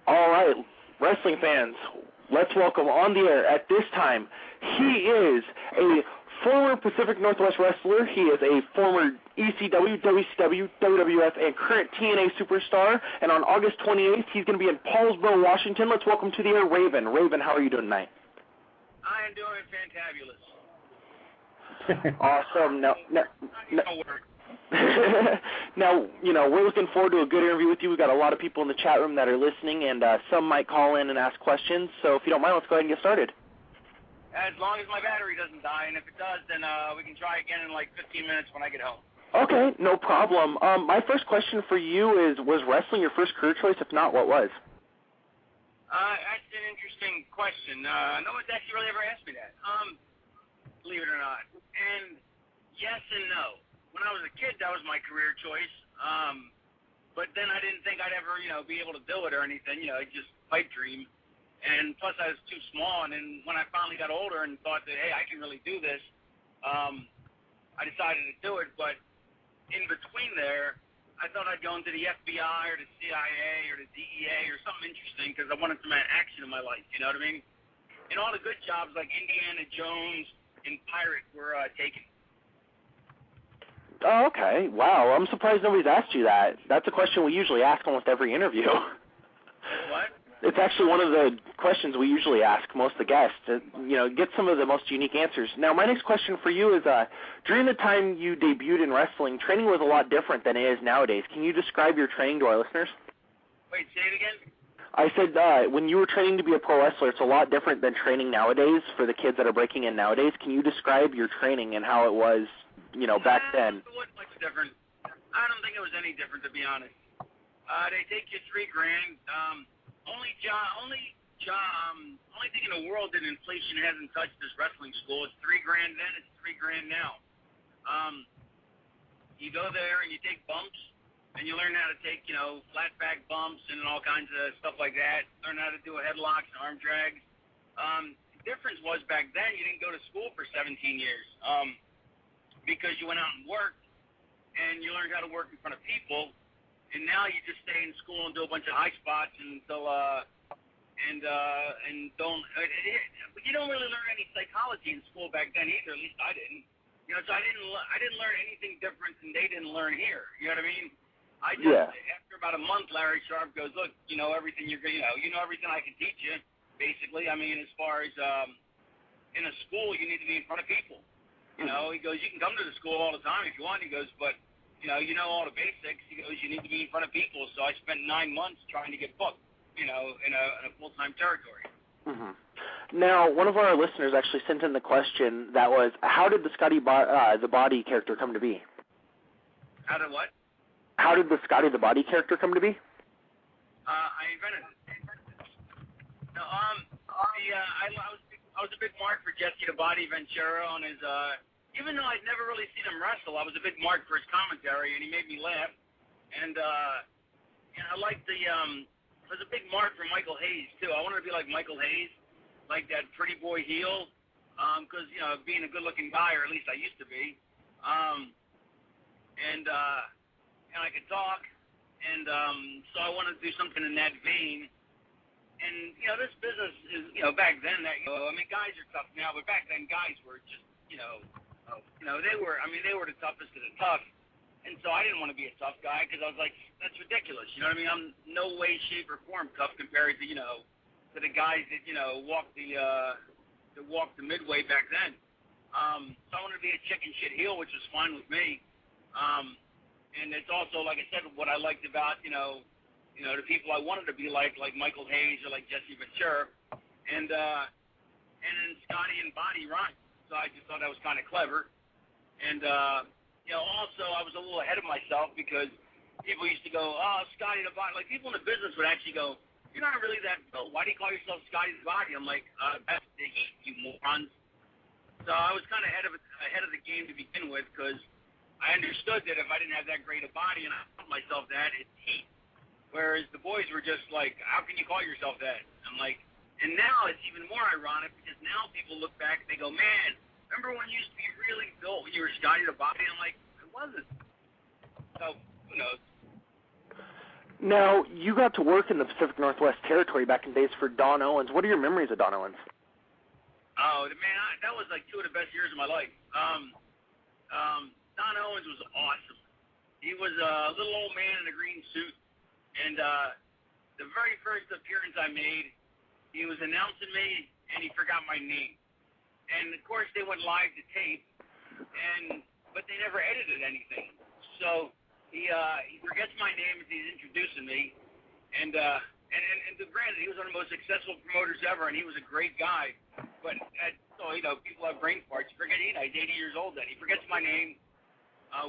All right, wrestling fans, let's welcome on the air at this time. He is a former Pacific Northwest wrestler. He is a former ECW, WCW, WWF, and current TNA superstar. And on August 28th, he's going to be in Paulsboro, Washington. Let's welcome to the air Raven. Raven, how are you doing tonight? I am doing fantabulous. Awesome. Now, you know, we're looking forward to a good interview with you. We've got a lot of people in the chat room that are listening, and some might call in and ask questions. So if you don't mind, let's go ahead and get started. As long as my battery doesn't die, and if it does, then we can try again in like 15 minutes when I get home. Okay, no problem. My first question for you is, was wrestling your first career choice? If not, what was? That's an interesting question. No one's actually really ever asked me that, believe it or not. And yes and no. When I was a kid, that was my career choice. But then I didn't think I'd ever, be able to do it or anything. Just pipe dream. And plus, I was too small. And then when I finally got older and thought that, hey, I can really do this, I decided to do it. But in between there, I thought I'd go into the FBI or the CIA or the DEA or something interesting because I wanted some action in my life. You know what I mean? And all the good jobs like Indiana Jones and Pirate were taken. Oh, okay. Wow. I'm surprised nobody's asked you that. That's a question we usually ask almost every interview. What? It's actually one of the questions we usually ask most of the guests to, get some of the most unique answers. Now, my next question for you is, during the time you debuted in wrestling, training was a lot different than it is nowadays. Can you describe your training to our listeners? Wait, say it again? I said when you were training to be a pro wrestler, it's a lot different than training nowadays for the kids that are breaking in nowadays. Can you describe your training and how it was, back then? It wasn't much different. I don't think it was any different, to be honest. They take you $3,000. Only thing in the world that inflation hasn't touched this wrestling school is $3,000 then, it's $3,000 now. You go there and you take bumps, and you learn how to take, flat back bumps and all kinds of stuff like that. Learn how to do headlocks and arm drags. The difference was back then you didn't go to school for 17 years because you went out and worked, and you learned how to work in front of people. And now you just stay in school and do a bunch of high spots until and don't. But you don't really learn any psychology in school back then either. At least I didn't. So I didn't learn anything different than they didn't learn here. You know what I mean? I just after about a month, Larry Sharp goes, look, everything you know everything I can teach you. Basically, I mean, as far as in a school, you need to be in front of people. He goes, you can come to the school all the time if you want. He goes, but you know all the basics. He goes, you need to be in front of people. So I spent 9 months trying to get booked, in a full-time territory. Mm-hmm. Now, one of our listeners actually sent in the question that was, how did the Scotty the Body character come to be? How did what? How did the Scotty the Body character come to be? I invented it. No, I was a big mark for Jesse the Body Ventura on his. Even though I'd never really seen him wrestle, I was a big mark for his commentary, and he made me laugh. And I liked I was a big mark for Michael Hayes too. I wanted to be like Michael Hayes, like that pretty boy heel, because being a good-looking guy, or at least I used to be, and I could talk, and so I wanted to do something in that vein. And this business is back then that guys are tough now, but back then guys were just they were the toughest of the tough. And so I didn't want to be a tough guy because I was like, that's ridiculous. You know what I mean? I'm no way, shape, or form tough compared to to the guys that walked the midway back then. So I wanted to be a chicken shit heel, which was fine with me. And it's also, like I said, what I liked about the people I wanted to be like Michael Hayes or like Jesse Ventura, and then Scotty and Body rhyme. So I just thought that was kind of clever. And also I was a little ahead of myself because people used to go, oh, Scotty the Body. Like people in the business would actually go, you're not really that built. Why do you call yourself Scotty the Body? I'm like, that's the heat, you morons. So I was kind of ahead of the game to begin with because I understood that if I didn't have that great a body and I called myself that, it's heat. Whereas the boys were just like, how can you call yourself that? I'm like, and now it's even more ironic because now people look back and they go, man, remember when you used to be really built when you were Scotty the Body? I'm like, I wasn't. So, who knows? Now, you got to work in the Pacific Northwest Territory back in days for Don Owens. What are your memories of Don Owens? Oh, man, that was like 2 of the best years of my life. Don Owens was awesome. He was a little old man in a green suit, and the very first appearance I made, he was announcing me, and he forgot my name. And, of course, they went live to tape, but they never edited anything. So he forgets my name as he's introducing me, and granted, he was one of the most successful promoters ever, and he was a great guy. But, people have brain farts. Forget he's 80 years old then. He forgets my name,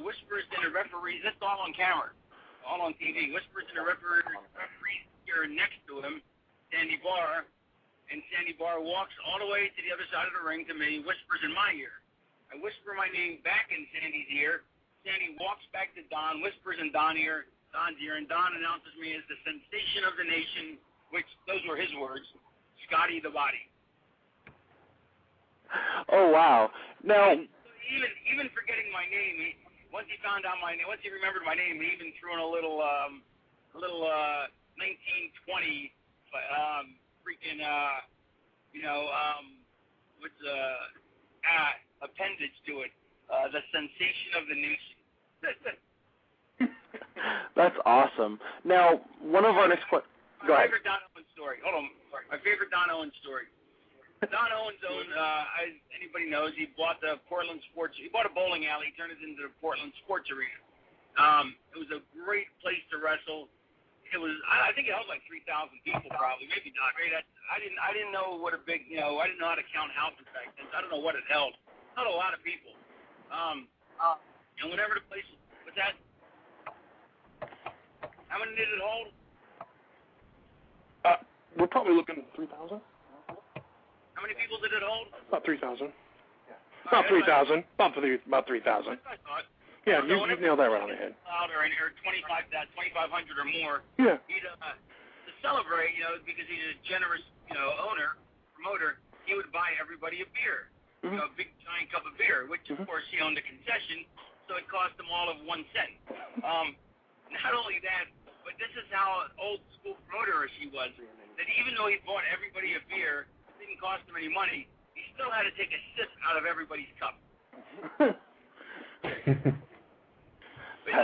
whispers in the referees. That's all on camera, all on TV. Whispers in the referee's ear next to him, Sandy Barr, and Sandy Barr walks all the way to the other side of the ring to me, whispers in my ear. I whisper my name back in Sandy's ear. Sandy walks back to Don, whispers in Don's ear, and Don announces me as the sensation of the nation, which those were his words, Scotty the Body. Oh, wow. Now, even forgetting my name, once he found out my name, once he remembered my name, he even threw in a little 1920 freaking appendage to it, the sensation of the nation. That's awesome. Now, one of our next questions. Go ahead. My favorite Don Owens story. Hold on. Sorry. My favorite Don Owens story. Don Owens owned, as anybody knows, he bought a bowling alley, turned it into the Portland Sports Arena. It was a great place to wrestle. It was, I think it held like 3,000 people probably, maybe not. Right? I didn't know what a big, I didn't know how to count houses back then. So I don't know what it held. Not a lot of people. And whenever the place, what's that? How many did it hold? We're probably looking at 3,000. How many people did it hold? About 3,000. About 3,000. About 3,000. I thought. Yeah, you nailed that right on the head. Or 2,500 or more. Yeah. He'd, to celebrate, because he's a generous, promoter, he would buy everybody a beer. Mm-hmm. A big giant cup of beer, which of course he owned a concession, so it cost them all of 1 cent. Not only that, but this is how old school promoter he was, that even though he bought everybody a beer, it didn't cost him any money, he still had to take a sip out of everybody's cup. But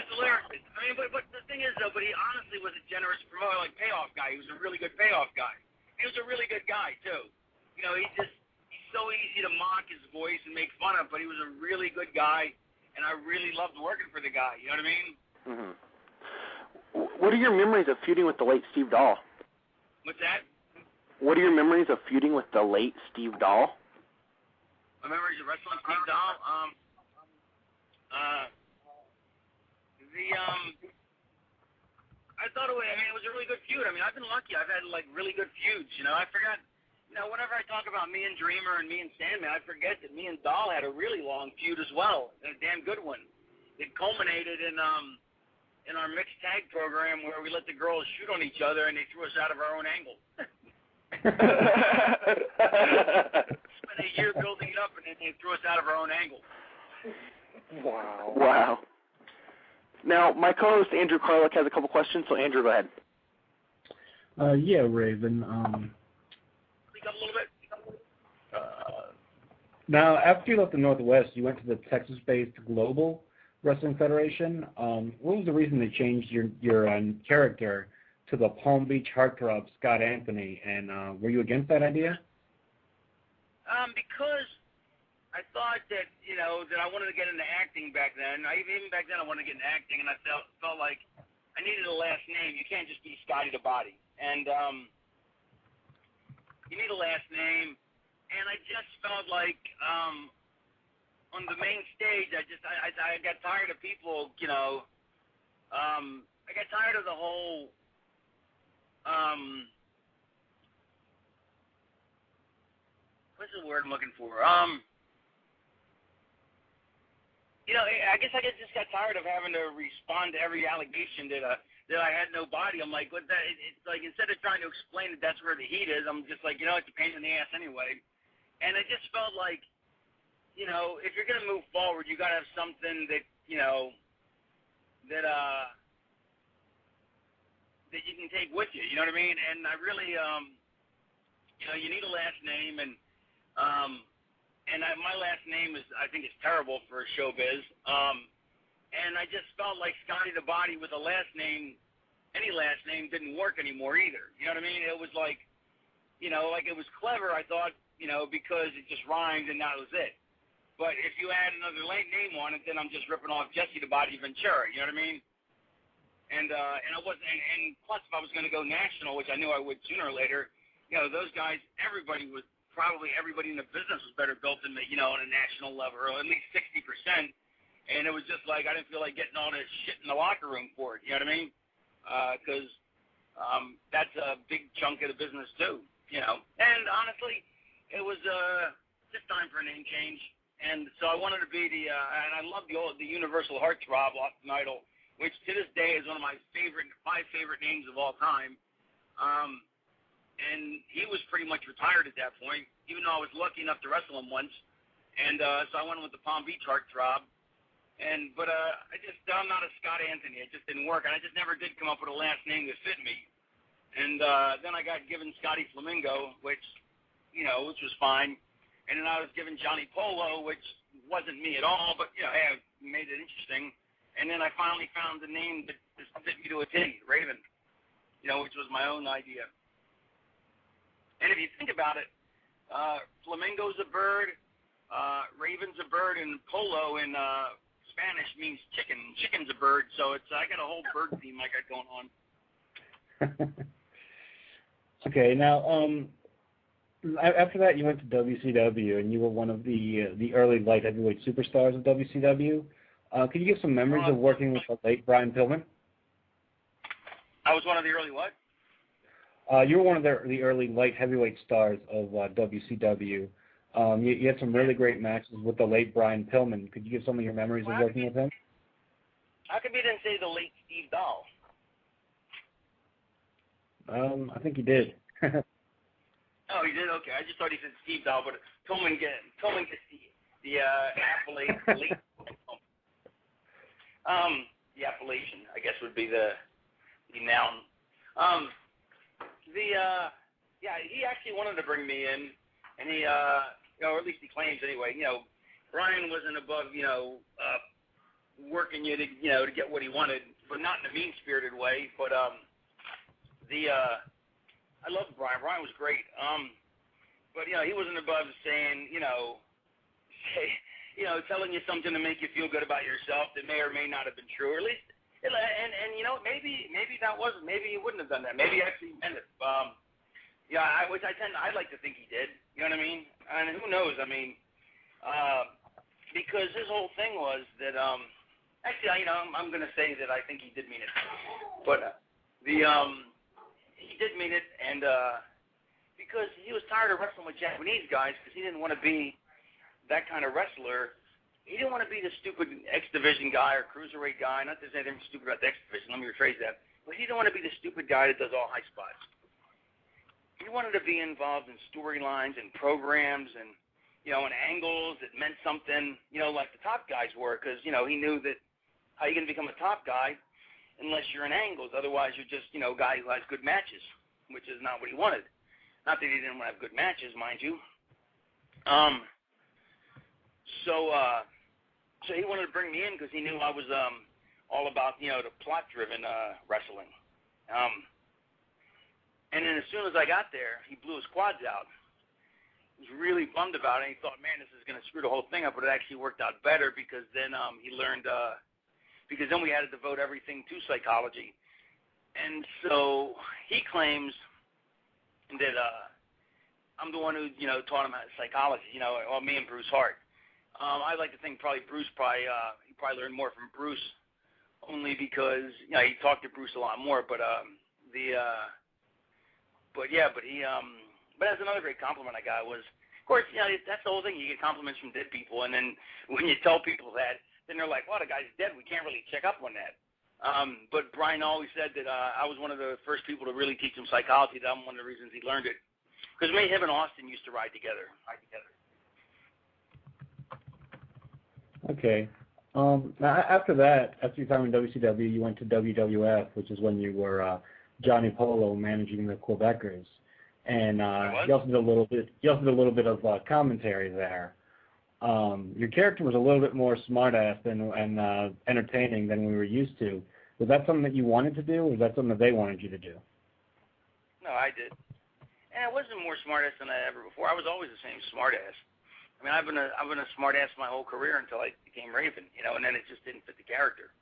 it's hilarious. I mean, but the thing is, though, but he honestly was a generous promoter, like payoff guy. He was a really good payoff guy. He was a really good guy, too. He's so easy to mock his voice and make fun of, but he was a really good guy, and I really loved working for the guy. You know what I mean? Mm-hmm. What are your memories of feuding with the late Steve Dahl? What's that? What are your memories of feuding with the late Steve Dahl? My memories of wrestling Steve Dahl? I thought it was a really good feud. I mean, I've been lucky. I've had, really good feuds, I forgot, whenever I talk about me and Dreamer and me and Sandman, I forget that me and Dahl had a really long feud as well, a damn good one. It culminated in our mixed tag program where we let the girls shoot on each other and they threw us out of our own angle. Spent a year building it up and then they threw us out of our own angle. Wow. Now, my co-host Andrew Carlick has a couple questions, so Andrew, go ahead. Yeah, Raven. Speak up a little bit. Now, after you left the Northwest, you went to the Texas-based Global Wrestling Federation. What was the reason they changed your character to the Palm Beach Heartthrob Scott Anthony, and were you against that idea? Because I thought that, that I wanted to get into acting back then. Even back then I wanted to get into acting, and I felt like I needed a last name. You can't just be Scotty the Body. And you need a last name. And I just felt like on the main stage, I got tired of people, I got tired of the whole what's the word I'm looking for? I guess I just got tired of having to respond to every allegation that I had no body. I'm like, what that? It's like instead of trying to explain that that's where the heat is, I'm just like, it's a pain in the ass anyway. And I just felt like, if you're gonna move forward, you gotta have something that, that you can take with you. You know what I mean? And I really, you know, you need a last name, and my last name is, I think, is terrible for showbiz. And I just felt like Scotty the Body with a last name, any last name, didn't work anymore either. You know what I mean? It was like, you know, like it was clever, I thought, you know, because it just rhymed and that was it. But if you add another name on it, then I'm just ripping off Jesse the Body Ventura. You know what I mean? And I wasn't, and plus if I was going to go national, which I knew I would sooner or later, you know, those guys, probably everybody in the business was better built than me, you know, on a national level, or at least 60%. And it was just like, I didn't feel like getting all this shit in the locker room for it. You know what I mean? Because that's a big chunk of the business too, you know. And honestly, it was just time for a name change. And so I wanted to be and I love the Universal Heartthrob Austin Idol, which to this day is one of my 5 favorite names of all time. And he was pretty much retired at that point, even though I was lucky enough to wrestle him once. And so I went with the Palm Beach Heartthrob. But I'm not a Scott Anthony. It just didn't work, and I just never did come up with a last name that fit me. And then I got given Scotty Flamingo, which was fine. And then I was given Johnny Polo, which wasn't me at all, but hey, I made it interesting. And then I finally found the name that just fit me to a T, Raven, which was my own idea. And if you think about it, flamingo's a bird, Raven's a bird, and Polo in Spanish means chicken. Chicken's a bird, so I got a whole bird theme I got going on. Okay, now after that you went to WCW, and you were one of the early light heavyweight superstars of WCW. Could you give some memories of working with the late Brian Pillman? I was one of the early what? You were one of the early light heavyweight stars of WCW. You had some really great matches with the late Brian Pillman. Could you give some of your memories of working with him? How come you didn't say the late Steve Dahl? I think he did. Oh, he did? Okay. I just thought he said Steve Dahl, but Pillman gets the appellate late. The appellation, I guess, would be the noun. He actually wanted to bring me in, and he, or at least he claims anyway. Brian wasn't above, working you to, to get what he wanted, but not in a mean-spirited way. But I loved Brian. Brian was great. But he wasn't above saying, telling you something to make you feel good about yourself that may or may not have been true, or at least. And maybe that wasn't. Maybe he wouldn't have done that. Maybe he actually meant it. I'd like to think he did. You know what I mean? And who knows? I mean, because his whole thing was that. Actually, I'm going to say that I think he did mean it. But he did mean it, and because he was tired of wrestling with Japanese guys, because he didn't want to be that kind of wrestler. He didn't want to be the stupid X Division guy or cruiserweight guy. Not that there's anything stupid about the X Division. Let me rephrase that. But he didn't want to be the stupid guy that does all high spots. He wanted to be involved in storylines and programs and, and angles that meant something, like the top guys were, because, he knew that how you going to become a top guy unless you're in angles. Otherwise, you're just, a guy who has good matches, which is not what he wanted. Not that he didn't want to have good matches, mind you. So he wanted to bring me in because he knew I was all about, the plot-driven wrestling. And then as soon as I got there, he blew his quads out. He was really bummed about it. He thought, man, this is going to screw the whole thing up, but it actually worked out better because then he learned, because then we had to devote everything to psychology. And so he claims that I'm the one who, taught him psychology, or me and Bruce Hart. I'd like to think Bruce he probably learned more from Bruce only because, he talked to Bruce a lot more, but that's another great compliment I got was, of course, that's the whole thing. You get compliments from dead people, and then when you tell people that, then they're like, well, the guy's dead. We can't really check up on that. But Brian always said that I was one of the first people to really teach him psychology. That I'm one of the reasons he learned it. Because him and Austin used to ride together. Okay. Now after that, after your time in WCW, you went to WWF, which is when you were Johnny Polo managing the Quebecers, and he also did a little bit of commentary there. Your character was a little bit more smartass and entertaining than we were used to. Was that something that you wanted to do, or was that something that they wanted you to do? No, I did. And I wasn't more smartass than I ever before. I was always the same smartass. I mean, I've been a smartass my whole career until I became Raven, and then it just didn't fit the character.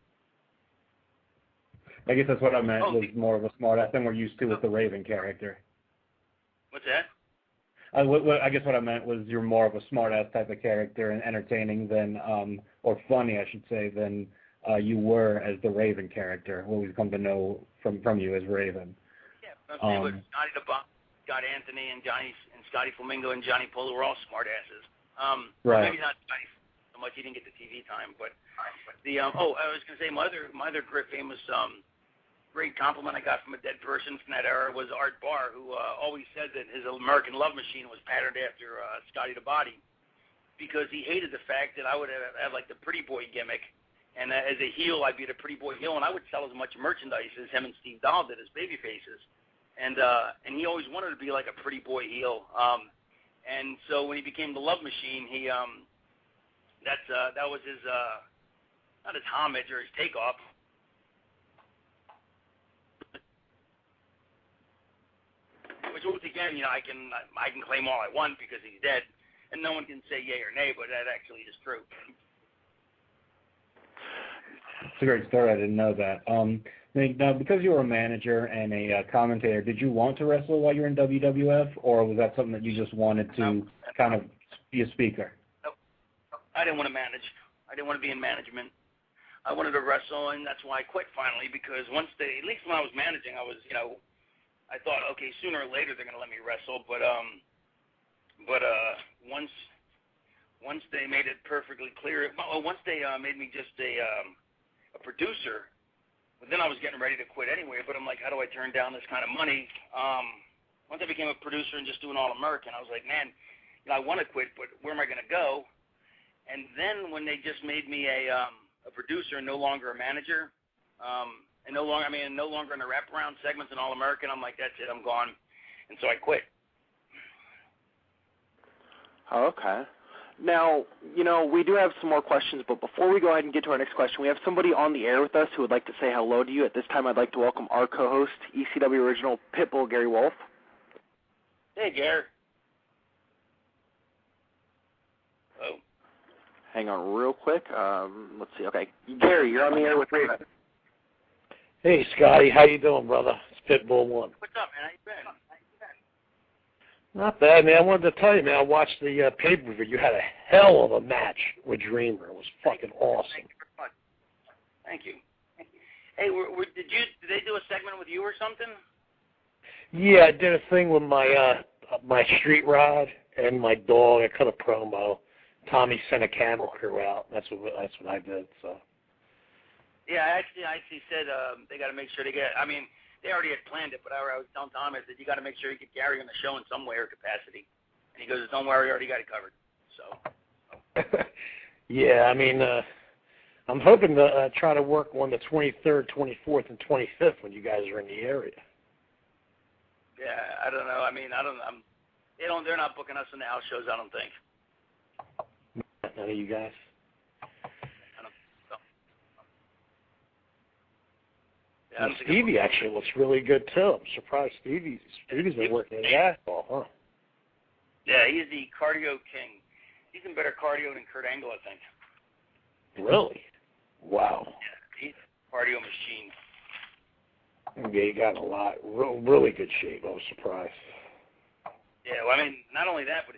I guess that's what I meant, was more of a smartass than we're used to with the Raven character. What's that? I guess what I meant was you're more of a smartass type of character and entertaining than, or funny, I should say, than you were as the Raven character, what we've come to know from you as Raven. Yeah, with Scotty the Bomb, Scott Anthony, and Scotty Flamingo and Johnny Polo were all smartasses. Right. Maybe not Scotty so much; he didn't get the TV time. But I was going to say my other great famous great compliment I got from a dead person from that era was Art Barr, who always said that his American Love Machine was patterned after Scotty the Body, because he hated the fact that I would have like the pretty boy gimmick, and as a heel I'd be the pretty boy heel, and I would sell as much merchandise as him and Steve Dahl did as baby faces, and he always wanted to be like a pretty boy heel. And so when he became the Love Machine, that was his not his homage or his takeoff. Which once again, I can claim all I want because he's dead, and no one can say yay or nay, but that actually is true. It's a great story. I didn't know that. Now, because you were a manager and a commentator, did you want to wrestle while you were in WWF, or was that something that you just wanted to kind of be a speaker? Nope. I didn't want to manage. I didn't want to be in management. I wanted to wrestle, and that's why I quit finally, because at least when I was managing, I was, I thought, okay, sooner or later they're going to let me wrestle, but once they made it perfectly clear, once they made me just a producer, but then I was getting ready to quit anyway. But I'm like, how do I turn down this kind of money? Once I became a producer and just doing All American, I was like, man, I want to quit, but where am I going to go? And then when they just made me a producer and no longer a manager, and no longer in the wraparound segments in All American, I'm like, that's it, I'm gone. And so I quit. Okay. Now, we do have some more questions, but before we go ahead and get to our next question, we have somebody on the air with us who would like to say hello to you. At this time, I'd like to welcome our co-host, ECW Original Pitbull, Gary Wolf. Hey, Gary. Oh. Hang on real quick. Let's see. Okay. Gary, you're on the air with Raven. Hey, Scotty. How you doing, brother? It's Pitbull 1. What's up, man? How you been? Not bad, man. I wanted to tell you, man, I watched the pay-per-view. You had a hell of a match with Dreamer. It was fucking awesome. Thank you very much. Thank you. Hey, did they do a segment with you or something? Yeah, I did a thing with my my street rod and my dog. I cut a promo. Tommy sent a camera crew out. That's what I did. So. Yeah, I actually said they got to make sure they get. I mean, they already had planned it, but I was telling Tom, I said, you got to make sure you get Gary on the show in some way or capacity. And he goes, don't worry, I already got it covered. So. Yeah, I mean, I'm hoping to try to work on the 23rd, 24th, and 25th when you guys are in the area. Yeah, I don't know. I mean, they're not booking us in the house shows, I don't think. None of you guys? Yeah, and Stevie actually looks really good too. I'm surprised Stevie's been working his ass off, huh? Yeah, he's the cardio king. He's in better cardio than Kurt Angle, I think. Really? Wow. Yeah, he's a cardio machine. Yeah, he got in a lot, really good shape. I was surprised. Yeah, well, I mean, not only that, but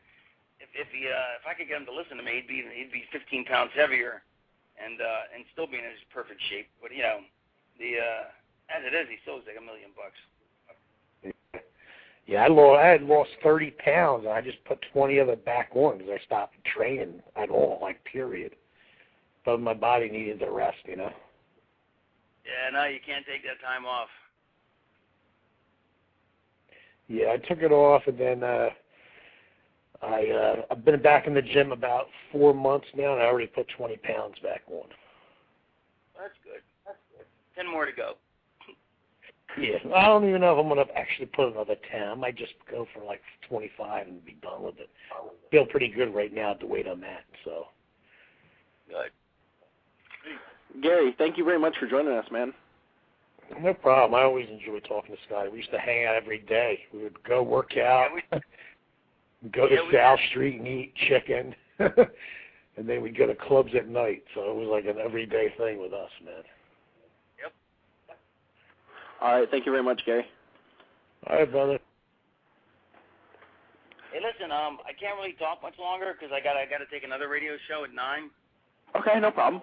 if I could get him to listen to me, he'd be 15 pounds heavier, and still be in his perfect shape. But as it is, he still looks like $1 million. Yeah, I had lost 30 pounds, and I just put 20 of it back on because I stopped training at all, period. But my body needed the rest, Yeah, no, you can't take that time off. Yeah, I took it off, and then I've been back in the gym about 4 months now, and I already put 20 pounds back on. That's good. 10 more to go. Yeah, I don't even know if I'm going to actually put another 10. I might just go for like 25 and be done with it. Feel pretty good right now at the weight I'm at, so. Good. Gary, thank you very much for joining us, man. No problem. I always enjoy talking to Scotty. We used to hang out every day. We would go work out, go to South Street and eat chicken, and then we'd go to clubs at night. So it was like an everyday thing with us, man. Yep. All right, thank you very much, Gary. All right, brother. Hey, listen, I can't really talk much longer because I gotta take another radio show at 9. Okay, no problem.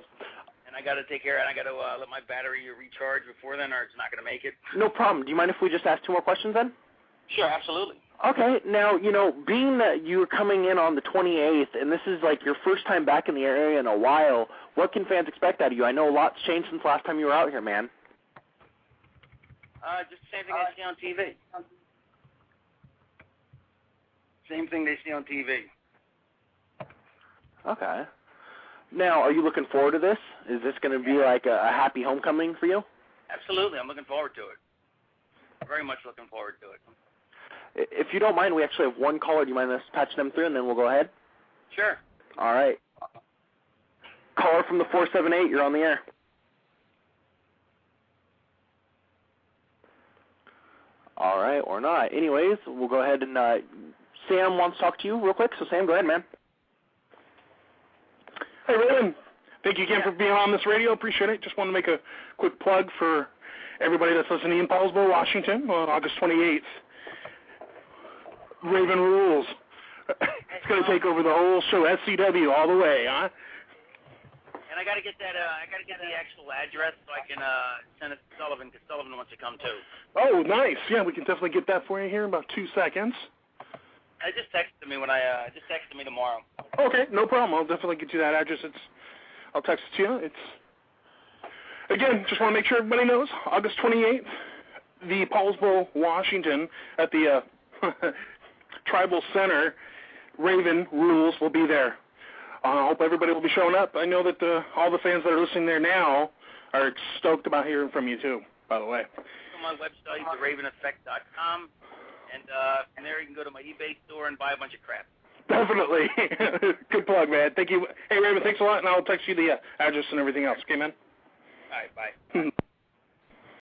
And I gotta take care, and I gotta let my battery recharge before then, or it's not gonna make it. No problem. Do you mind if we just ask 2 more questions then? Sure, absolutely. Okay, now, being that you're coming in on the 28th, and this is like your first time back in the area in a while, what can fans expect out of you? I know a lot's changed since last time you were out here, man. Just the same thing they see on TV. Same thing they see on TV. Okay. Now, are you looking forward to this? Is this going to be like a happy homecoming for you? Absolutely, I'm looking forward to it. Very much looking forward to it. If you don't mind, we actually have one caller. Do you mind us patching them through, and then we'll go ahead? Sure. All right. Caller from the 478, you're on the air. All right, or not. Anyways, we'll go ahead and Sam wants to talk to you real quick. So, Sam, go ahead, man. Hey, Reven. Thank you again for being on this radio. Appreciate it. Just want to make a quick plug for everybody that's listening in Paulsboro, Washington on August 28th. Raven rules. It's going to take over the whole show, SCW, all the way, huh? And I got to get that. I got to get the actual address so I can send it to Sullivan because Sullivan wants to come too. Oh, nice. Yeah, we can definitely get that for you here in about 2 seconds. Just texted me when I just texted me tomorrow. Okay, no problem. I'll definitely get you that address. I'll text it to you. Again, just want to make sure everybody knows, August 28th, the Paulsboro, Washington, at the Tribal Center, Raven Rules will be there. I hope everybody will be showing up. I know that all the fans that are listening there now are stoked about hearing from you, too, by the way. On my website, theraveneffect.com, and from there you can go to my eBay store and buy a bunch of crap. Definitely. Good plug, man. Thank you. Hey, Raven, thanks a lot, and I'll text you the address and everything else. Okay, man? All right, bye.